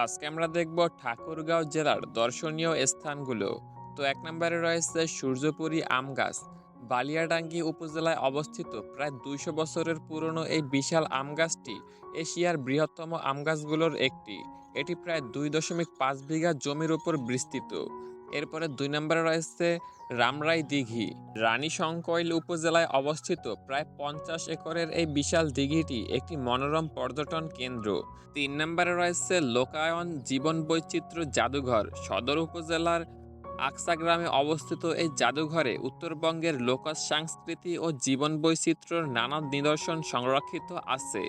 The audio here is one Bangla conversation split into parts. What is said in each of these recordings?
আজকে আমরা দেখব ঠাকুরগাঁও জেলার দর্শনীয় স্থানগুলো। তো এক নম্বরে রয়েছে সূর্যপুরী আম গাছ। বালিয়াডাঙ্গি উপজেলায় অবস্থিত প্রায় ২০০ বছরের পুরনো এই বিশাল আম গাছটি এশিয়ার বৃহত্তম আম গাছগুলোর একটি। এটি প্রায় ২.৫ বিঘা জমির উপর বিস্তৃত। এরপরে ২ নম্বরে রয়েছে রামরাই দিঘি। রানীশংকৈল উপজেলায় অবস্থিত প্রায় ৫০ একরের এই বিশাল দিঘিটি একটি মনোরম পর্যটন কেন্দ্র। ৩ নম্বরে রয়েছে লোকায়ন জীবন বৈচিত্র্য জাদুঘর। সদর উপজেলার আকসা গ্রামে অবস্থিত এই জাদুঘরে উত্তরবঙ্গের লোকজ সংস্কৃতি ও জীবন বৈচিত্র্যের নানা নিদর্শন সংরক্ষিত আছে।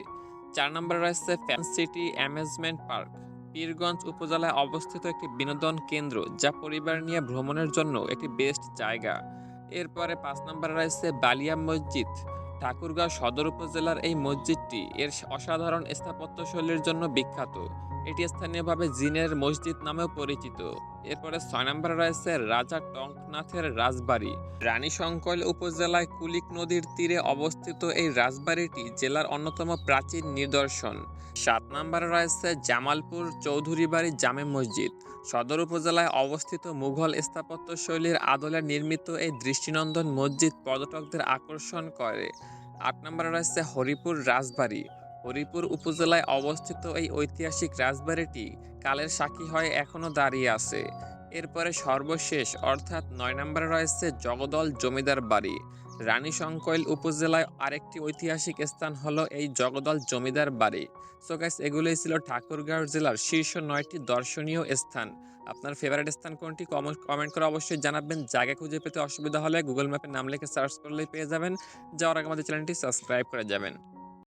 ৪ নম্বরে রয়েছে fan city amusement park. Pirganj উপজেলায় অবস্থিত একটি বিনোদন কেন্দ্র যা পরিবার নিয়ে ভ্রমণের জন্য একটি বেস্ট জায়গা। এরপরে ৫ নম্বরে রয়েছে বালিয়া মসজিদ। ঠাকুরগাঁও সদর উপজেলার এই মসজিদটি এর অসাধারণ স্থাপত্যশৈলীর জন্য বিখ্যাত। এটি স্থানীয়ভাবে জিনের মসজিদ নামেও পরিচিত। এরপরে ৬ নম্বরে রয়েছে রাজা টঙ্কনাথের রাজবাড়ি। রানীশংকৈল উপজেলায় কুলিক নদীর তীরে অবস্থিত এই রাজবাড়িটি জেলার অন্যতম প্রাচীন নিদর্শন। ৭ নম্বরে রয়েছে জামালপুর চৌধুরী বাড়ি জামে মসজিদ। সদর উপজেলায় অবস্থিত মুঘল স্থাপত্যশৈলীর আদলে নির্মিত এই দৃষ্টিনন্দন মসজিদ পর্যটকদের আকর্ষণ করে। ৮ নম্বরে রয়েছে হরিপুর রাজবাড়ি। হরিপুর উপজেলায় অবস্থিত এই ঐতিহাসিক রাজবাড়িটি কালের সাক্ষী হয়ে এখনও দাঁড়িয়ে আছে। এরপরে সর্বশেষ অর্থাৎ ৯ নম্বরে রয়েছে জগদল জমিদার বাড়ি। রানীশংকৈল উপজেলায় আরেকটি ঐতিহাসিক স্থান হলো এই জগদল জমিদার বাড়ি। সো গাইস, এগুলোই ছিল ঠাকুরগাঁও জেলার শীর্ষ ৯টি দর্শনীয় স্থান। আপনার ফেভারিট স্থান কোনটি কমেন্ট করে অবশ্যই জানাবেন। জায়গা খুঁজে পেতে অসুবিধা হলে গুগল ম্যাপে নাম লিখে সার্চ করলেই পেয়ে যাবেন। যাওয়ার আগে আমাদের চ্যানেলটি সাবস্ক্রাইব করে যাবেন।